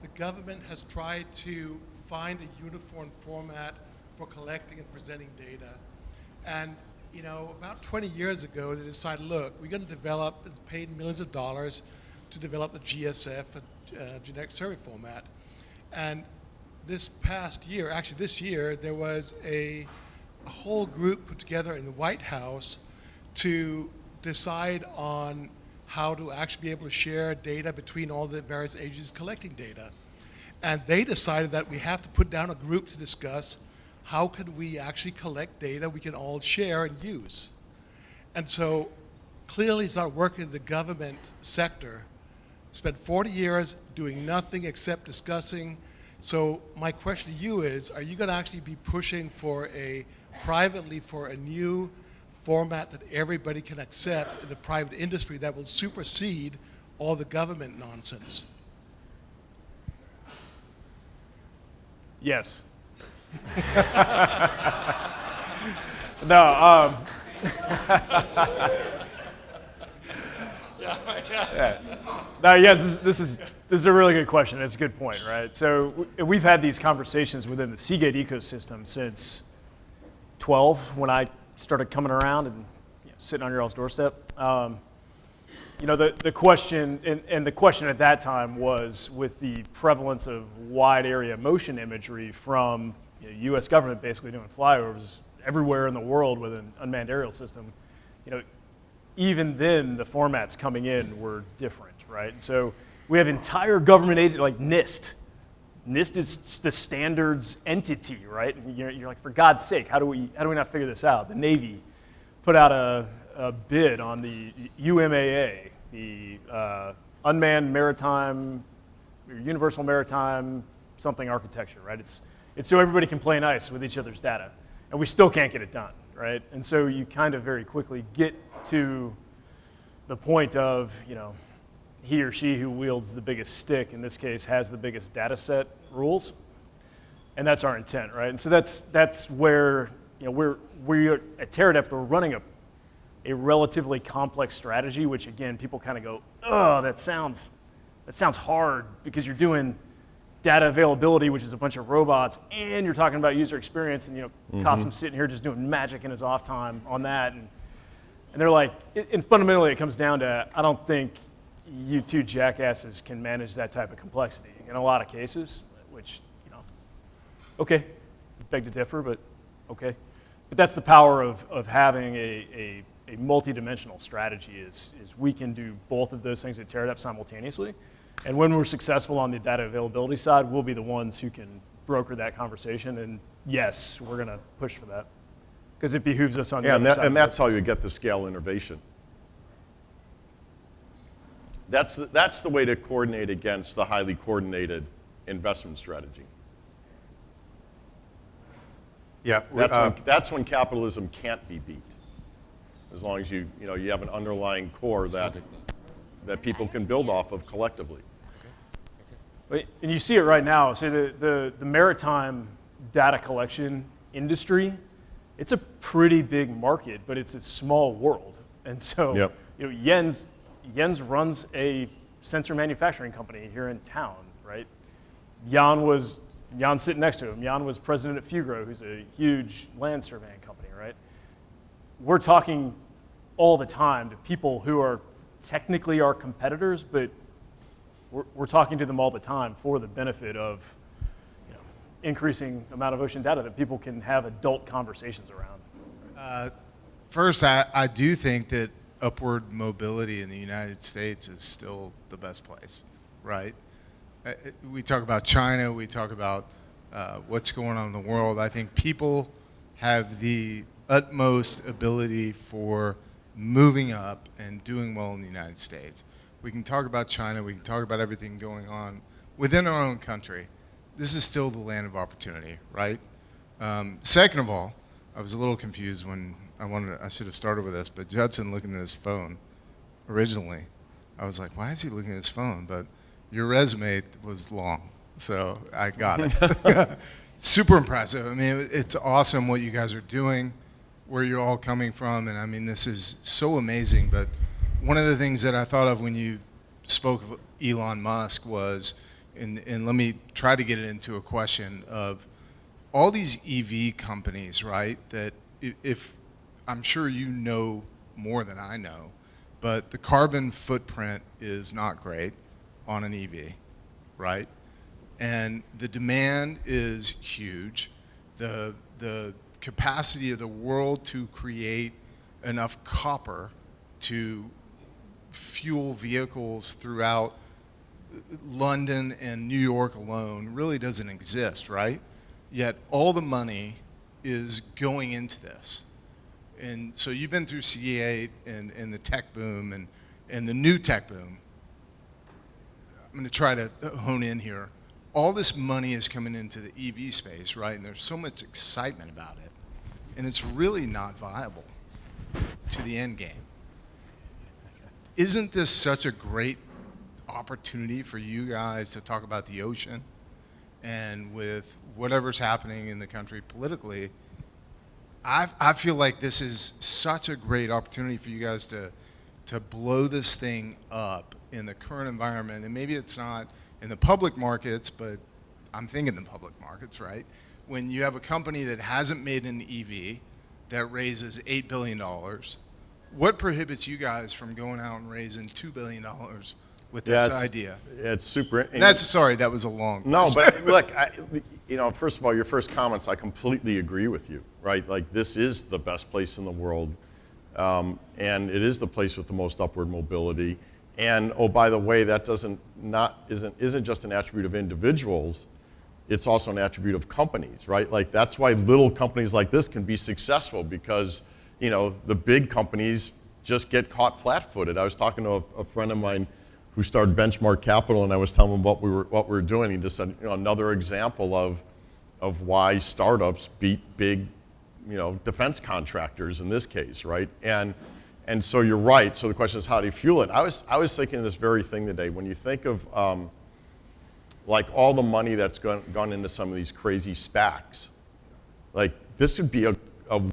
Speaker 5: the government has tried to find a uniform format for collecting and presenting data. And about 20 years ago, they decided, look, we're going to develop, it's paid millions of dollars to develop the GSF, generic survey format. And this year, there was a whole group put together in the White House to decide on how to actually be able to share data between all the various agencies collecting data. And they decided that we have to put down a group to discuss how could we actually collect data we can all share and use. And so clearly it's not working in the government sector. Spent 40 years doing nothing except discussing. So my question to you is, are you going to actually be pushing for a new format that everybody can accept in the private industry that will supersede all the government nonsense?
Speaker 3: Yes. No. Yeah. No. Yes. This is a really good question. It's a good point, right? So we've had these conversations within the Seagate ecosystem since 12, when I started coming around and sitting on your all's doorstep. The question, and the question at that time was, with the prevalence of wide area motion imagery from U.S. government basically doing flyovers everywhere in the world with an unmanned aerial system, even then the formats coming in were different, right? And so we have entire government agencies like NIST. NIST is the standards entity, right? And you're like, for God's sake, how do we not figure this out? The Navy put out a bid on the UMAA, the Unmanned Maritime, Universal Maritime something architecture, right? It's so everybody can play nice with each other's data, and we still can't get it done, right? And so you kind of very quickly get to the point of, he or she who wields the biggest stick, in this case, has the biggest data set rules, and that's our intent, right? And so that's where we're at Terradepth, we're running a relatively complex strategy, which again, people kind of go, oh, that sounds hard, because you're doing data availability, which is a bunch of robots, and you're talking about user experience, and Qasim's sitting here just doing magic in his off time on that, and they're like, and fundamentally it comes down to, I don't think you two jackasses can manage that type of complexity in a lot of cases, which, okay, beg to differ, but okay. But that's the power of having a multi-dimensional strategy is we can do both of those things at Teradepth simultaneously. And when we're successful on the data availability side, we'll be the ones who can broker that conversation. And yes, we're going to push for that, because it behooves us on the other side.
Speaker 2: And that's how you get the scale innovation. That's the way to coordinate against the highly coordinated investment strategy.
Speaker 1: Yeah,
Speaker 2: That's when capitalism can't be beat, as long as you have an underlying core that people can build off of collectively.
Speaker 3: And you see it right now. So the maritime data collection industry, it's a pretty big market, but it's a small world. And so Jens runs a sensor manufacturing company here in town, right? Jan's sitting next to him. Jan was president at Fugro, who's a huge land surveying company, right? We're talking all the time to people who are technically our competitors, but we're talking to them all the time for the benefit of increasing amount of ocean data that people can have adult conversations around.
Speaker 6: First, I do think that upward mobility in the United States is still the best place, right? We talk about China, we talk about what's going on in the world. I think people have the utmost ability for moving up and doing well in the United States. We can talk about China, we can talk about everything going on within our own country. This is still the land of opportunity, right? Second of all, I was a little confused when I should have started with this, but Judson looking at his phone originally, I was like, why is he looking at his phone? But your resume was long, so I got it. Super impressive. I mean, it's awesome what you guys are doing, where you're all coming from, and I mean, this is so amazing. But one of the things that I thought of when you spoke of Elon Musk was, and let me try to get it into a question of all these EV companies, right, that if I'm sure you know more than I know, but the carbon footprint is not great on an EV, right? And the demand is huge. The capacity of the world to create enough copper to fuel vehicles throughout London and New York alone really doesn't exist, right? Yet all the money is going into this. And so you've been through CE8 and the tech boom and the new tech boom. I'm going to try to hone in here. All this money is coming into the EV space, right? And there's so much excitement about it. And it's really not viable. to the end game. Isn't this such a great opportunity for you guys to talk about the ocean? And with whatever's happening in the country politically, I feel like this is such a great opportunity for you guys to blow this thing up in the current environment. And maybe it's not in the public markets, but I'm thinking the public markets, right? When you have a company that hasn't made an EV that raises $8 billion, what prohibits you guys from going out and raising $2 billion with this idea?
Speaker 2: It's super.
Speaker 6: Sorry, that was a long
Speaker 2: No,
Speaker 6: question.
Speaker 2: but look, first of all, your first comments, I completely agree with you, right? Like, this is the best place in the world, and it is the place with the most upward mobility. And oh, by the way, that isn't just an attribute of individuals. It's also an attribute of companies, right? Like, that's why little companies like this can be successful, because the big companies just get caught flat-footed. I was talking to a friend of mine who started Benchmark Capital, and I was telling him what we were doing. He just said, another example of why startups beat big, defense contractors in this case, right? And so you're right. So the question is, how do you fuel it? I was thinking of this very thing today. When you think of like all the money that's gone into some of these crazy SPACs, like this would be a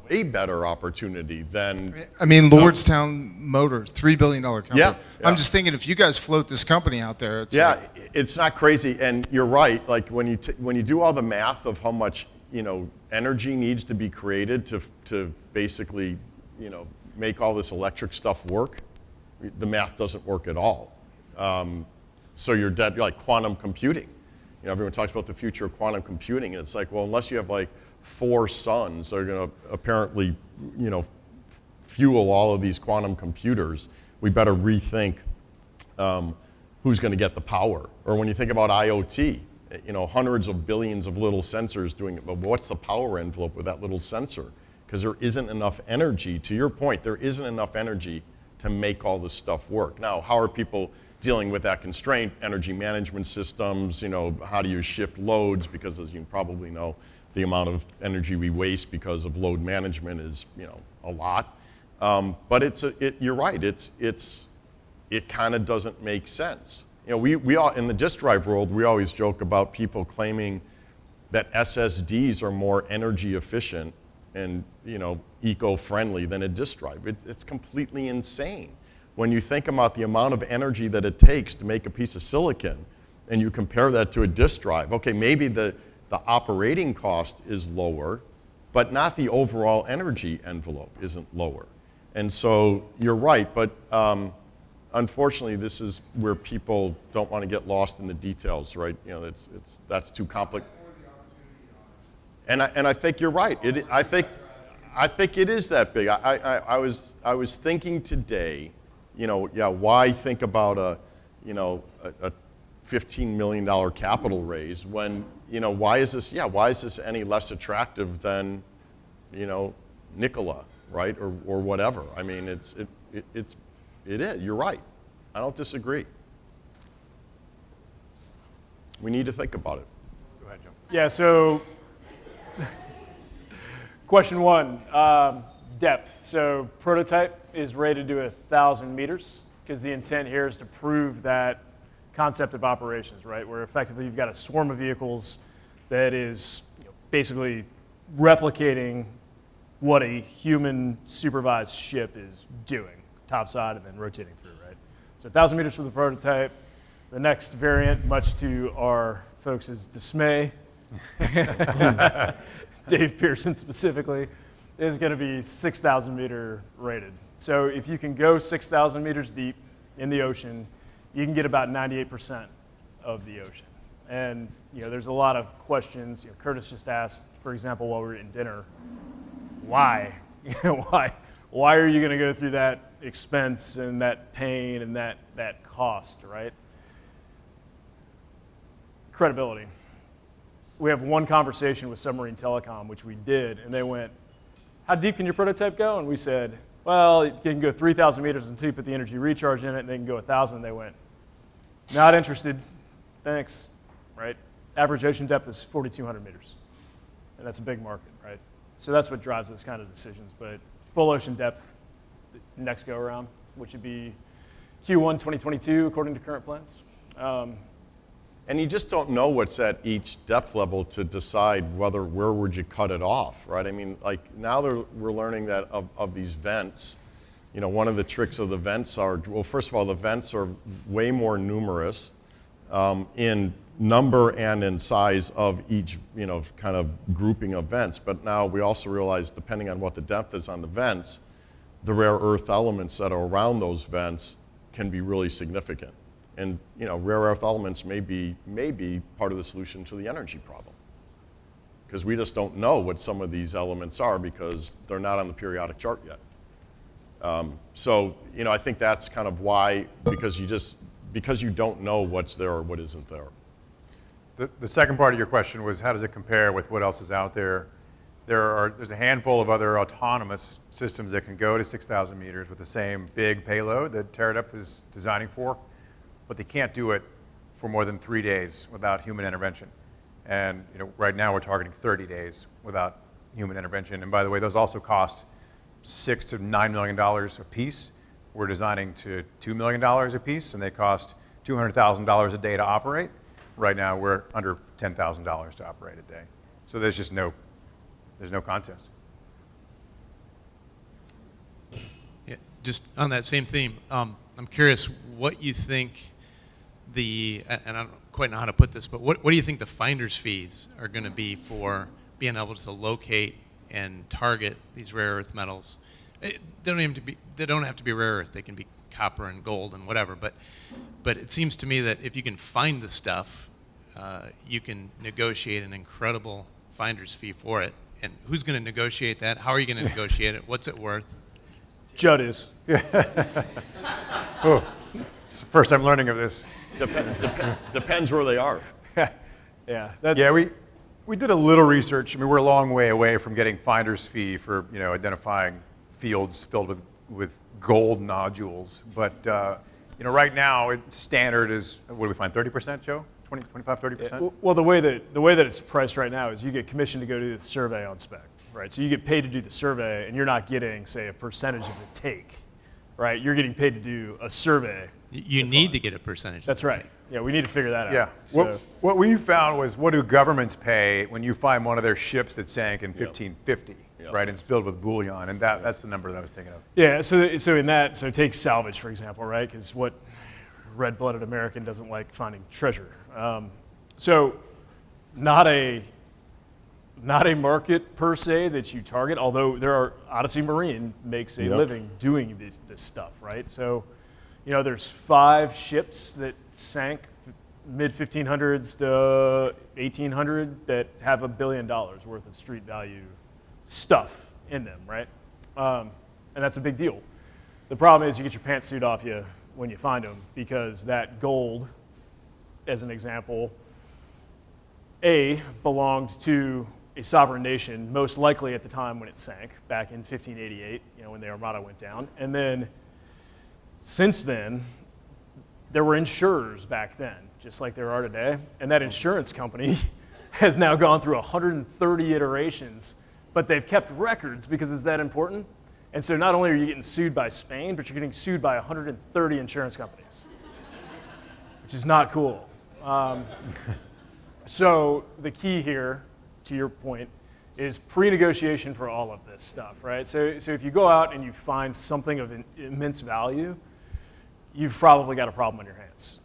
Speaker 2: way better opportunity than.
Speaker 6: I mean, Lordstown Motors, $3 billion company.
Speaker 2: Yeah.
Speaker 6: I'm just thinking, if you guys float this company out there, it's
Speaker 2: it's not crazy. And you're right. Like, when you do all the math of how much energy needs to be created to basically make all this electric stuff work, the math doesn't work at all. So you're dead. You're like quantum computing. Everyone talks about the future of quantum computing, and it's like, well, unless you have like 4 suns that are going to apparently, fuel all of these quantum computers, we better rethink who's going to get the power. Or when you think about IoT, hundreds of billions of little sensors doing it, but what's the power envelope with that little sensor? Because there isn't enough energy. To your point, there isn't enough energy to make all this stuff work. Now, how are people dealing with that constraint? Energy management systems, how do you shift loads? Because, as you probably know, the amount of energy we waste because of load management is, a lot. But you're right. It kind of doesn't make sense. We all, in the disk drive world, we always joke about people claiming that SSDs are more energy efficient and eco-friendly than a disk drive. It's completely insane. When you think about the amount of energy that it takes to make a piece of silicon, and you compare that to a disk drive, okay, maybe the operating cost is lower, but not the overall energy envelope isn't lower. And so you're right, but unfortunately, this is where people don't want to get lost in the details, right? That's too complicated. And I think you're right. I think it is that big. I was thinking today, why think about a $15 million capital raise when, why is this any less attractive than, Nikola, right? Or whatever. I mean, it is, you're right. I don't disagree. We need to think about it.
Speaker 1: Go ahead, Joe.
Speaker 3: Yeah, so question 1, depth. So prototype is rated to 1,000 meters because the intent here is to prove that concept of operations, right? Where effectively you've got a swarm of vehicles that is basically replicating what a human supervised ship is doing, topside and then rotating through, right? So 1,000 meters for the prototype. The next variant, much to our folks' dismay, Dave Pearson specifically, is going to be 6,000 meter rated. So if you can go 6,000 meters deep in the ocean, you can get about 98% of the ocean. And there's a lot of questions. Curtis just asked, for example, while we were eating dinner, why? Why are you going to go through that expense and that pain and that cost, right? Credibility. We have one conversation with Submarine Telecom, which we did, and they went, how deep can your prototype go? And we said, well, it can go 3,000 meters until you put the energy recharge in it, and they can go 1,000. They went, not interested, thanks, right? Average ocean depth is 4,200 meters, and that's a big market, right? So that's what drives those kind of decisions, but full ocean depth, next go around, which would be Q1 2022 according to current plans.
Speaker 2: And you just don't know what's at each depth level to decide where would you cut it off, right? I mean, like now we're learning that of these vents, you know, one of the tricks of the vents are, well, first of all, the vents are way more numerous in number and in size of each, you know, kind of grouping of vents. But now we also realize, depending on what the depth is on the vents, the rare earth elements that are around those vents can be really significant. And you know, rare earth elements may be part of the solution to the energy problem, because we just don't know what some of these elements are because they're not on the periodic chart yet. So you know, I think that's kind of why, because you don't know what's there or what isn't there.
Speaker 1: The second part of your question was, how does it compare with what else is out there? There's a handful of other autonomous systems that can go to 6,000 meters with the same big payload that Terradepth is designing for, but they can't do it for more than 3 days without human intervention. And you know, right now we're targeting 30 days without human intervention. And by the way, those also cost $6 to $9 million a piece. We're designing to $2 million a piece, and they cost $200,000 a day to operate. Right now we're under $10,000 to operate a day. So there's just no contest.
Speaker 4: Yeah, just on that same theme, I'm curious what you think and I don't quite know how to put this, but what do you think the finder's fees are going to be for being able to locate and target these rare earth metals? They don't have to be rare earth. They can be copper and gold and whatever. But it seems to me that if you can find the stuff, you can negotiate an incredible finder's fee for it. And who's going to negotiate that? How are you going to negotiate it? What's it worth?
Speaker 3: Judd is.
Speaker 1: Oh, it's the first I'm learning of this.
Speaker 2: Depends where they are.
Speaker 3: Yeah.
Speaker 1: Yeah, we did a little research. I mean, we're a long way away from getting finder's fee for, you know, identifying fields filled with gold nodules. But you know, right now, standard is, what do we find, 30%, Joe? 20, 25, 30%?
Speaker 3: Well, the way that it's priced right now is you get commissioned to go do the survey on spec, right? So you get paid to do the survey, and you're not getting, say, a percentage of the take, right? You're getting paid to do a survey.
Speaker 4: You need to get a percentage.
Speaker 3: That's right. Yeah, we need to figure that out.
Speaker 1: Yeah.
Speaker 3: So,
Speaker 1: What we found was, what do governments pay when you find one of their ships that sank in 1550, right? And it's filled with bullion, and that's the number that I was thinking of.
Speaker 3: yeah. So take salvage, for example, right? Because what red-blooded American doesn't like finding treasure. So not a market per se that you target, although Odyssey Marine makes a living doing this stuff, right? So, you know, there's 5 ships that sank mid-1500s to 1800 that have $1 billion worth of street value stuff in them, right? And that's a big deal. The problem is you get your pantsuit off you when you find them, because that gold, as an example, belonged to a sovereign nation, most likely at the time when it sank, back in 1588, you know, when the Armada went down. And then, since then, there were insurers back then, just like there are today. And that insurance company has now gone through 130 iterations, but they've kept records because it's that important. And so not only are you getting sued by Spain, but you're getting sued by 130 insurance companies, which is not cool. So the key here, to your point, is pre-negotiation for all of this stuff, right? So if you go out and you find something of immense value, you've probably got a problem on your hands.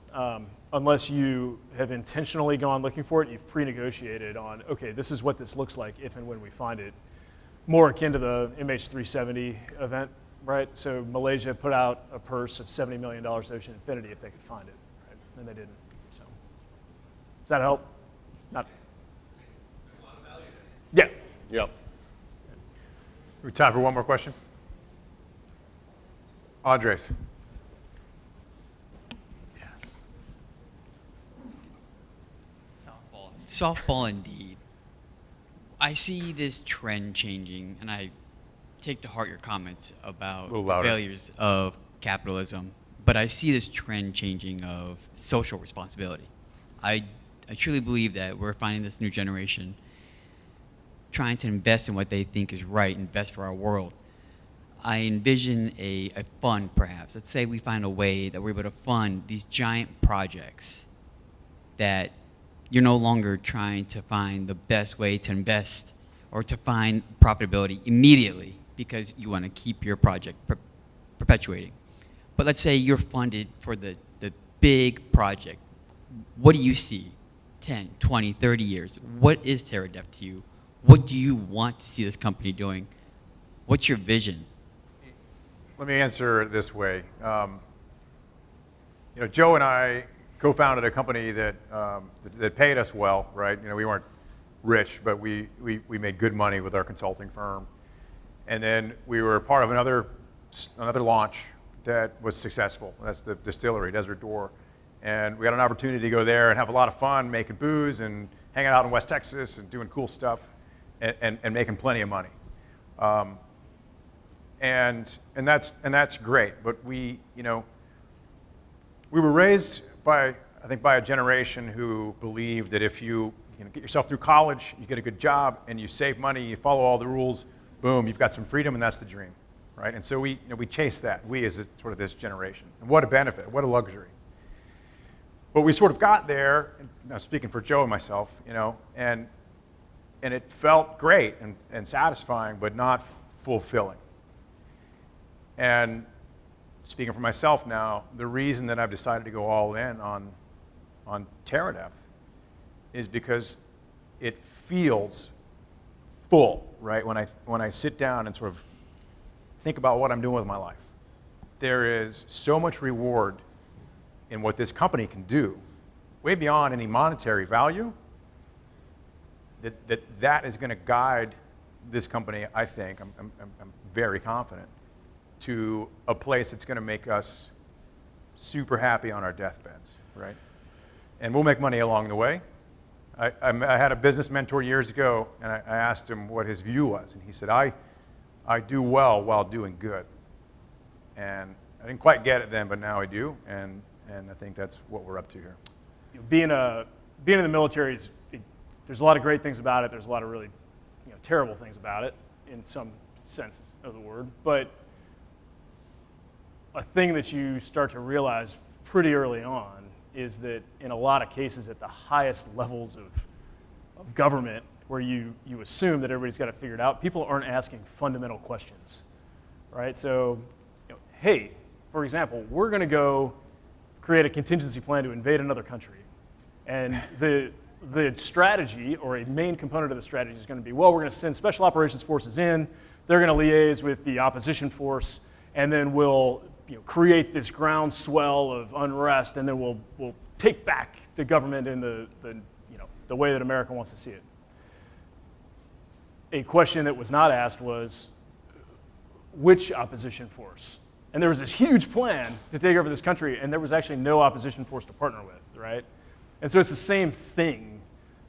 Speaker 3: Unless you have intentionally gone looking for it, you've pre-negotiated on, okay, this is what this looks like if and when we find it. More akin to the MH370 event, right? So Malaysia put out a purse of $70 million to Ocean Infinity if they could find it, right? And they didn't. So does that help? Not. Yeah.
Speaker 2: Yep.
Speaker 1: We have time for one more question. Andres.
Speaker 7: Yes. Softball indeed. I see this trend changing, and I take to heart your comments about the failures of capitalism, but I see this trend changing of social responsibility. I truly believe that we're finding this new generation trying to invest in what they think is right and best for our world. I envision a fund, perhaps. Let's say we find a way that we're able to fund these giant projects that you're no longer trying to find the best way to invest or to find profitability immediately because you want to keep your project perpetuating. But let's say you're funded for the big project. What do you see 10, 20, 30 years? What is Terradepth to you? What do you want to see this company doing? What's your vision?
Speaker 1: Let me answer it this way. Joe and I co-founded a company that paid us well, right? We weren't rich, but we made good money with our consulting firm. And then we were part of another launch that was successful. That's the distillery, Desert Door. And we had an opportunity to go there and have a lot of fun making booze and hanging out in West Texas and doing cool stuff and making plenty of money. And that's great. But we were raised by a generation who believed that if you get yourself through college, you get a good job, and you save money, you follow all the rules, boom, you've got some freedom, and that's the dream, right? And so we chase that. We as sort of this generation, and what a benefit, what a luxury. But we sort of got there, speaking for Joe and myself, and it felt great and satisfying, but not fulfilling. And speaking for myself now, the reason that I've decided to go all in on Terradepth is because it feels full, right? When I sit down and sort of think about what I'm doing with my life, there is so much reward in what this company can do, way beyond any monetary value, that is going to guide this company, I think, I'm very confident, to a place that's going to make us super happy on our deathbeds, right? And we'll make money along the way. I had a business mentor years ago, and I asked him what his view was, and he said, I do well while doing good. And I didn't quite get it then, but now I do, and I think that's what we're up to here.
Speaker 3: Being in the military, there's a lot of great things about it. There's a lot of really terrible things about it in some senses of the word. But a thing that you start to realize pretty early on is that in a lot of cases at the highest levels of government, where you assume that everybody's got it figured out, people aren't asking fundamental questions, right? So, hey, for example, we're going to go create a contingency plan to invade another country. And the strategy, or a main component of the strategy, is going to be, well, we're going to send special operations forces in, they're going to liaise with the opposition force, and then we'll create this groundswell of unrest, and then we'll take back the government in the way that America wants to see it. A question that was not asked was, which opposition force? And there was this huge plan to take over this country, and there was actually no opposition force to partner with, right? And so it's the same thing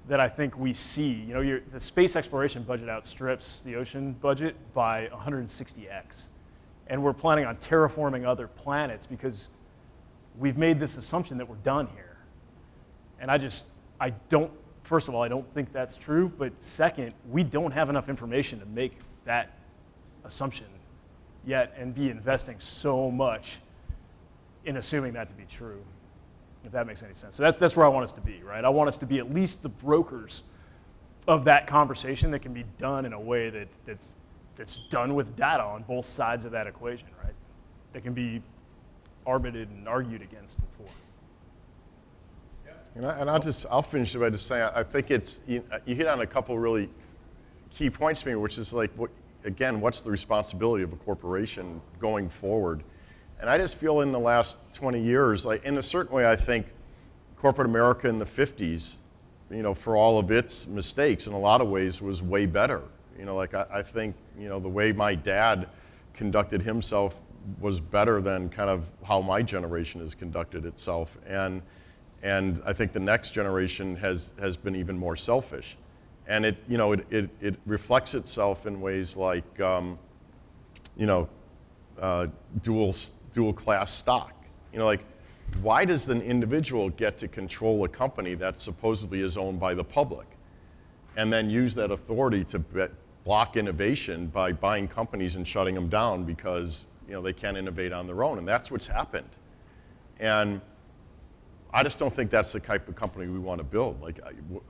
Speaker 3: that I think we see. The space exploration budget outstrips the ocean budget by 160x. And we're planning on terraforming other planets because we've made this assumption that we're done here. And first of all, I don't think that's true, but second, we don't have enough information to make that assumption yet and be investing so much in assuming that to be true, if that makes any sense. So that's where I want us to be, right? I want us to be at least the brokers of that conversation that can be done in a way that's done with data on both sides of that equation, right? That can be arbitrated and argued against and for.
Speaker 2: And I'll finish by just saying, I think you hit on a couple really key points to me, which is like, what's the responsibility of a corporation going forward? And I just feel in the last 20 years, like in a certain way, I think corporate America in the 50s, for all of its mistakes, in a lot of ways was way better. I think, the way my dad conducted himself was better than kind of how my generation has conducted itself. And I think the next generation has been even more selfish. And it reflects itself in ways like, dual class stock. Why does an individual get to control a company that supposedly is owned by the public and then use that authority to block innovation by buying companies and shutting them down because they can't innovate on their own, and that's what's happened. And I just don't think that's the type of company we want to build. Like,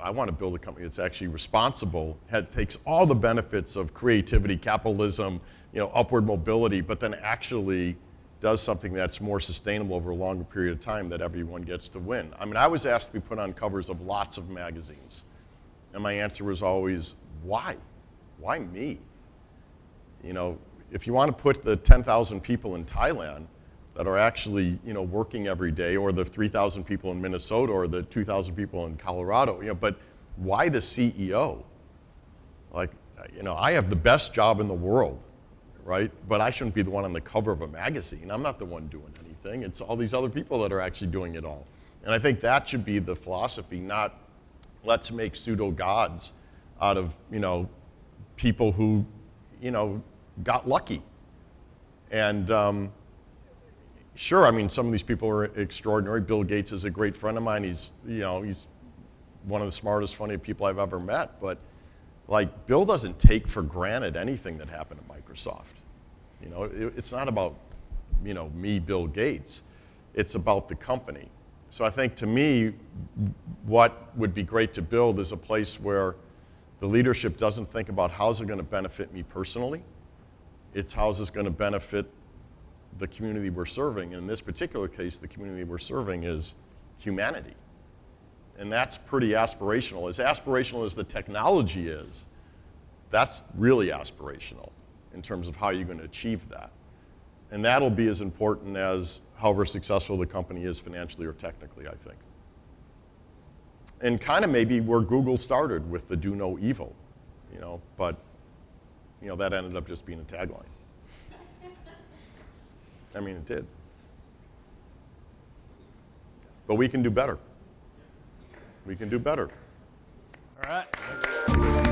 Speaker 2: I want to build a company that's actually responsible, takes all the benefits of creativity, capitalism, upward mobility, but then actually does something that's more sustainable over a longer period of time that everyone gets to win. I mean, I was asked to be put on covers of lots of magazines, and my answer was always, why? Why me? If you want to put the 10,000 people in Thailand that are actually, working every day, or the 3,000 people in Minnesota, or the 2,000 people in Colorado, but why the CEO? Like, I have the best job in the world, right? But I shouldn't be the one on the cover of a magazine. I'm not the one doing anything. It's all these other people that are actually doing it all. And I think that should be the philosophy, not let's make pseudo gods out of, people who, got lucky. And sure, I mean, some of these people are extraordinary. Bill Gates is a great friend of mine. He's one of the smartest, funniest people I've ever met. But like, Bill doesn't take for granted anything that happened at Microsoft. It's not about, me, Bill Gates. It's about the company. So I think, to me, what would be great to build is a place where the leadership doesn't think about how's it going to benefit me personally. It's how's this going to benefit the community we're serving. And in this particular case, the community we're serving is humanity. And that's pretty aspirational. As aspirational as the technology is, that's really aspirational in terms of how you're going to achieve that. And that'll be as important as however successful the company is financially or technically, I think. And kind of maybe where Google started with the do no evil, but that ended up just being a tagline. I mean, it did. But we can do better. We can do better.
Speaker 3: All right.